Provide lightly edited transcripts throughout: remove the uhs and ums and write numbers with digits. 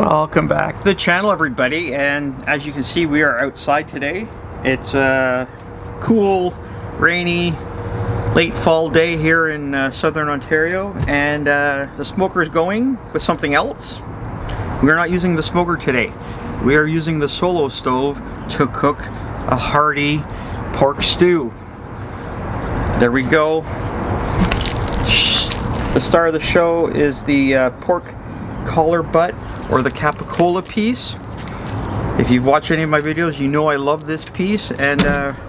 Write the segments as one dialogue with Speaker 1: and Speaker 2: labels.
Speaker 1: Welcome back to the channel, everybody, and as you can see, we are outside today. It's a cool, rainy, late fall day here in southern Ontario, and the smoker is going with something else. We're not using the smoker today. We are using the solo stove to cook a hearty pork stew. There we go. The star of the show is the pork collar butt, or the capicola piece. If you've watched any of my videos, you know I love this piece, and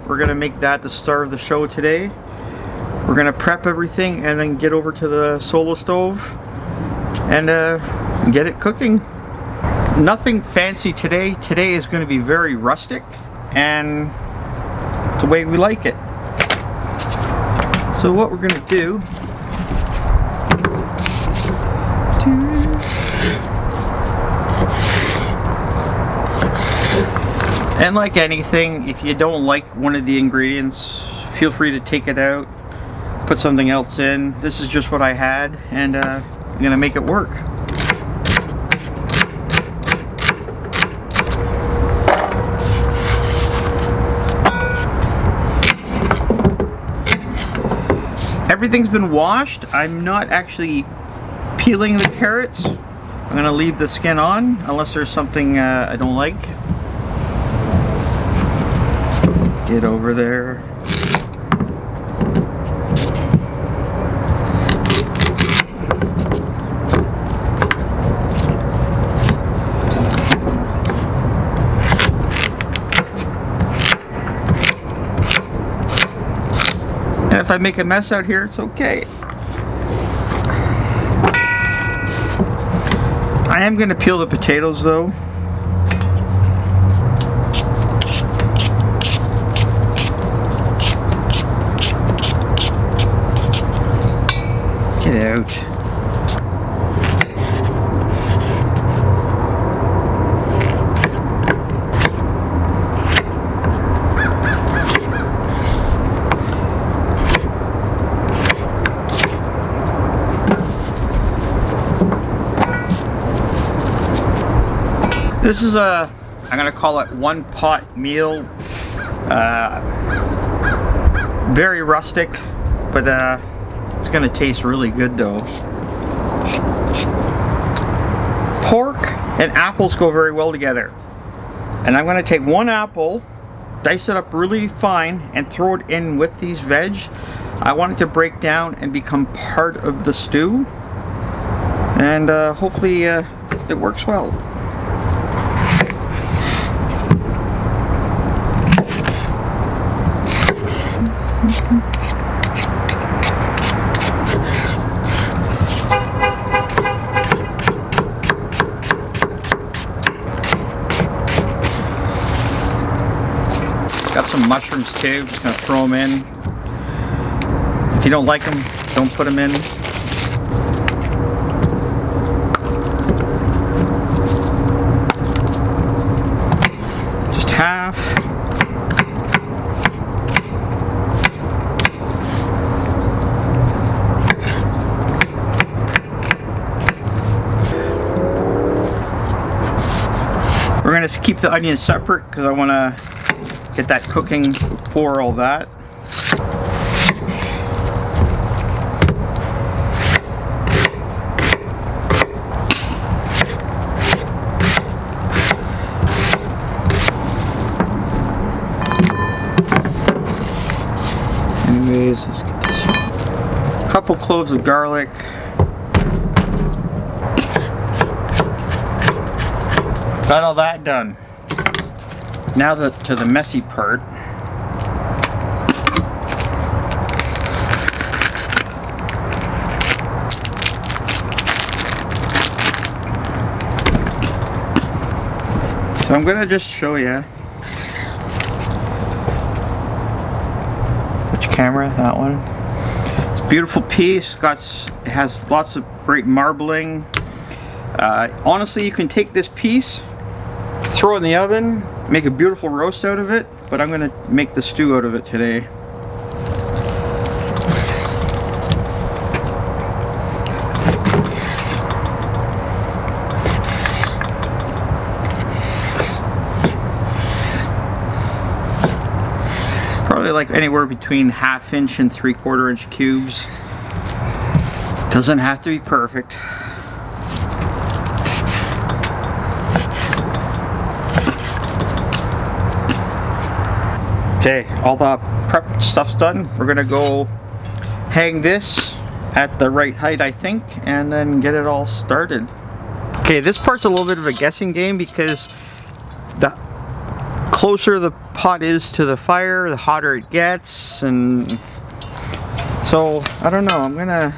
Speaker 1: we're gonna make that the star of the show today. We're gonna prep everything and then get over to the solo stove and get it cooking. Nothing fancy today. Today is going to be very rustic, and it's the way we like it. So what we're gonna do, and like anything, if you don't like one of the ingredients, feel free to take it out, put something else in. This is just what I had, and I'm gonna make it work. Everything's been washed. I'm not actually peeling the carrots. I'm gonna leave the skin on unless there's something I don't like. Get over there. And if I make a mess out here, it's okay. I am going to peel the potatoes though. Get out. This is I'm gonna call it one pot meal. Very rustic, but it's gonna taste really good though. Pork and apples go very well together. And I'm gonna take one apple, dice it up really fine, and throw it in with these veg. I want it to break down and become part of the stew. And hopefully it works well. Got some mushrooms too, just gonna throw them in. If you don't like them, don't put them in. Just half. We're gonna keep the onions separate because I want to get that cooking before all that. Anyways, let's get this. A couple cloves of garlic. Got all that done. Now to the messy part. So I'm gonna just show you. Which camera? That one. It's a beautiful piece. It has lots of great marbling. Honestly, you can take this piece, throw it in the oven, make a beautiful roast out of it, but I'm gonna make the stew out of it today. like anywhere between 1/2 inch and 3/4 inch cubes. Doesn't have to be perfect. Okay, all the prep stuff's done. We're gonna go hang this at the right height, I think, and then get it all started. Okay, this part's a little bit of a guessing game because the closer the pot is to the fire, the hotter it gets, and so I don't know. I'm gonna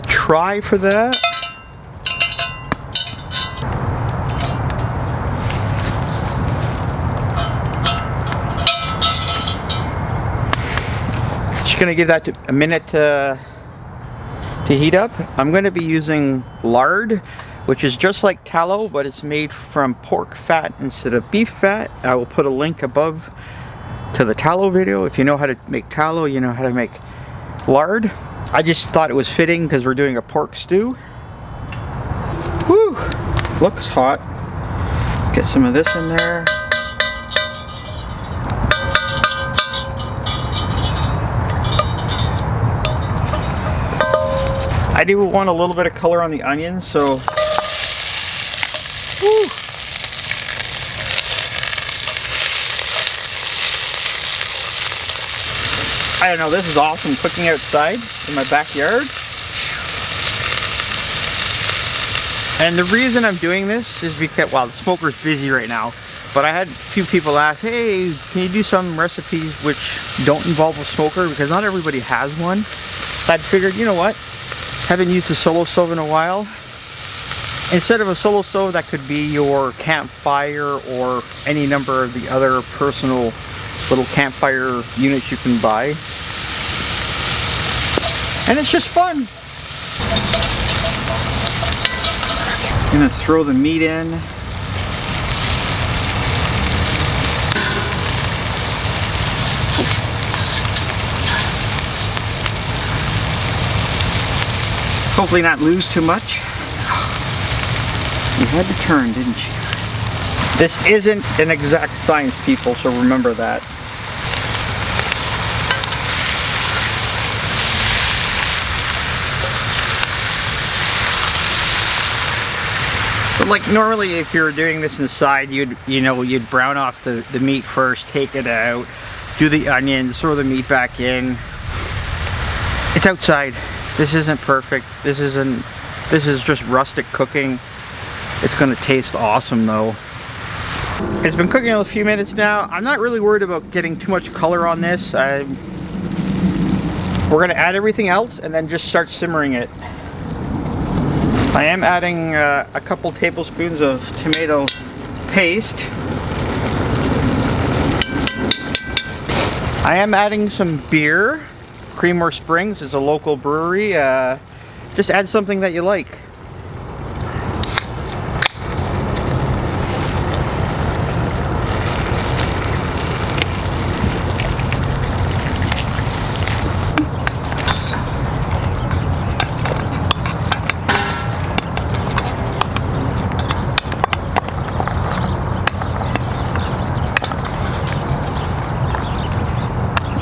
Speaker 1: try for that. Just gonna give that a minute to heat up. I'm gonna be using lard, which is just like tallow, but it's made from pork fat instead of beef fat. I will put a link above to the tallow video. If you know how to make tallow, you know how to make lard. I just thought it was fitting because we're doing a pork stew. Whew, looks hot. Let's get some of this in there. I do want a little bit of color on the onions, so whew. I don't know, this is awesome cooking outside in my backyard. And the reason I'm doing this is because, well, the smoker's busy right now, but I had a few people ask, hey, can you do some recipes which don't involve a smoker? Because not everybody has one. So I figured, you know what? Haven't used a solo stove in a while. Instead of a solo stove, that could be your campfire or any number of the other personal little campfire units you can buy. And it's just fun. I'm gonna throw the meat in. Hopefully not lose too much. You had to turn, didn't you? This isn't an exact science, people, so remember that. But like normally if you're doing this inside, you'd brown off the meat first, take it out, do the onions, throw the meat back in. It's outside. This isn't perfect. This is just rustic cooking. It's gonna taste awesome though. It's been cooking a few minutes now. I'm not really worried about getting too much color on this. We're gonna add everything else and then just start simmering it. I am adding a couple tablespoons of tomato paste. I am adding some beer. Creamer Springs is a local brewery. Just add something that you like.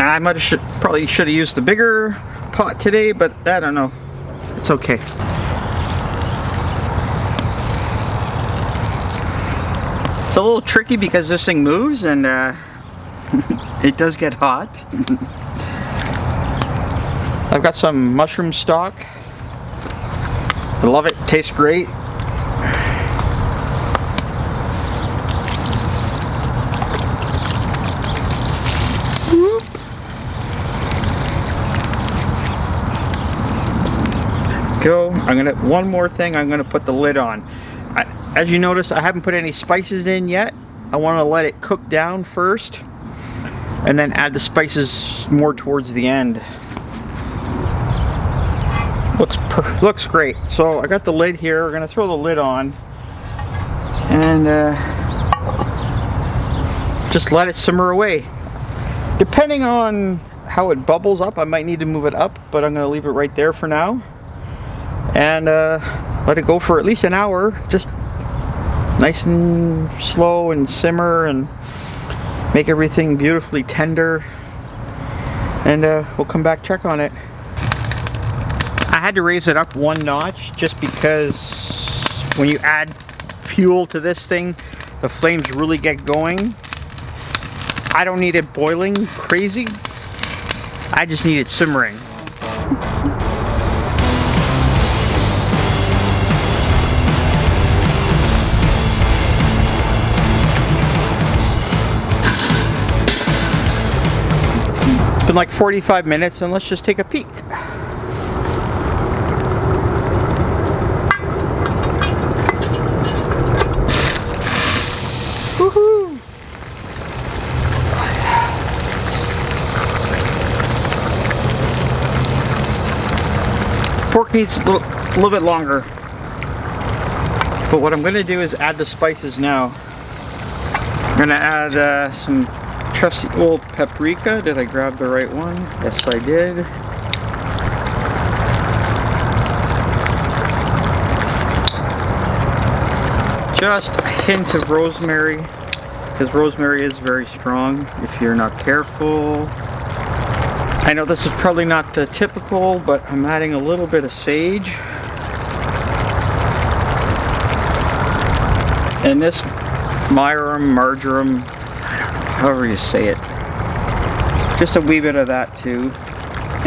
Speaker 1: I probably should have used the bigger pot today, but I don't know. It's okay. It's a little tricky because this thing moves and it does get hot. I've got some mushroom stock. I love it. Tastes great. Go. One more thing, I'm gonna put the lid on. As you notice, I haven't put any spices in yet. I want to let it cook down first and then add the spices more towards the end. Looks great. So I got the lid here. We're gonna throw the lid on and just let it simmer away. Depending on how it bubbles up, I might need to move it up, but I'm gonna leave it right there for now. And let it go for at least an hour, just nice and slow and simmer, and make everything beautifully tender, and we'll come back check on it. I had to raise it up one notch just because when you add fuel to this thing, the flames really get going. I don't need it boiling crazy. I just need it simmering. It's been like 45 minutes, and let's just take a peek. Woohoo! Pork needs a little bit longer. But what I'm going to do is add the spices now. I'm going to add some trusty old paprika. Did I grab the right one? Yes, I did. Just a hint of rosemary, because rosemary is very strong if you're not careful. I know this is probably not the typical, but I'm adding a little bit of sage. And this marjoram, however you say it, just a wee bit of that too.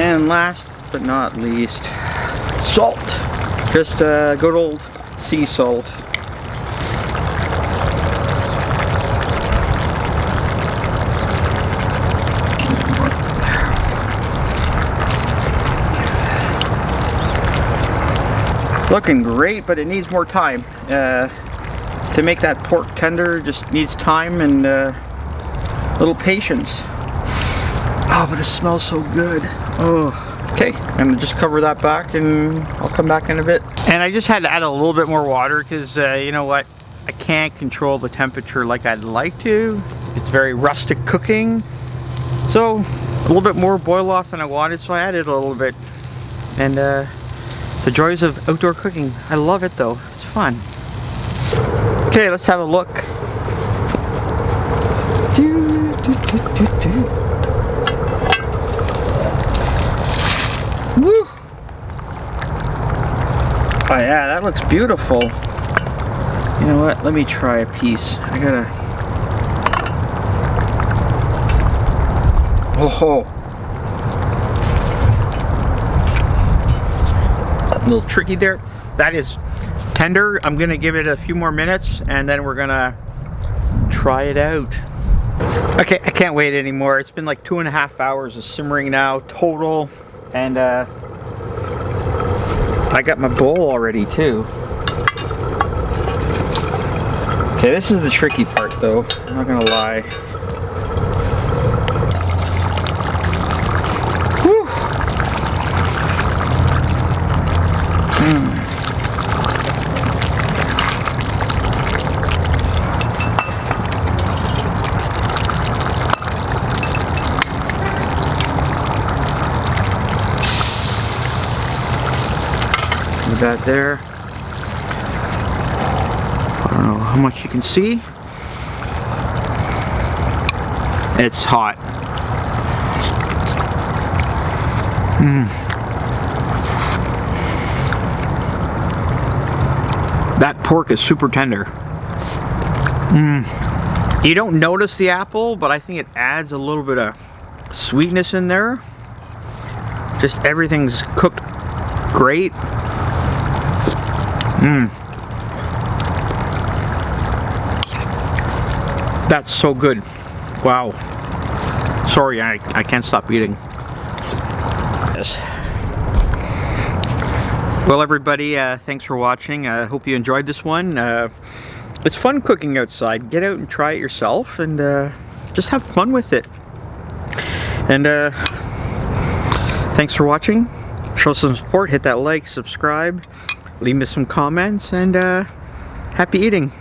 Speaker 1: And last but not least, salt. Just good old sea salt. Looking great, but it needs more time. To make that pork tender, just needs time and a little patience. Oh, but it smells so good. Oh, okay. I'm gonna just cover that back, and I'll come back in a bit. And I just had to add a little bit more water because you know what? I can't control the temperature like I'd like to. It's very rustic cooking, so a little bit more boil off than I wanted, so I added a little bit. And the joys of outdoor cooking. I love it though. It's fun. Okay, let's have a look. Woo! Oh yeah, that looks beautiful. You know what? Let me try a piece. I gotta... Oh! A little tricky there. That is tender. I'm gonna give it a few more minutes, and then we're gonna try it out. Okay, I can't wait anymore. It's been like 2.5 hours of simmering now total, and I got my bowl already too. Okay, this is the tricky part though, I'm not gonna lie. Whew. That there. I don't know how much you can see. It's hot. That pork is super tender. You don't notice the apple, but I think it adds a little bit of sweetness in there. Just everything's cooked great. That's so good. Wow. Sorry, I can't stop eating. Yes. Well, everybody, thanks for watching. I hope you enjoyed this one. It's fun cooking outside. Get out and try it yourself, and just have fun with it. And thanks for watching. Show some support. Hit that like, subscribe. Leave me some comments, and happy eating.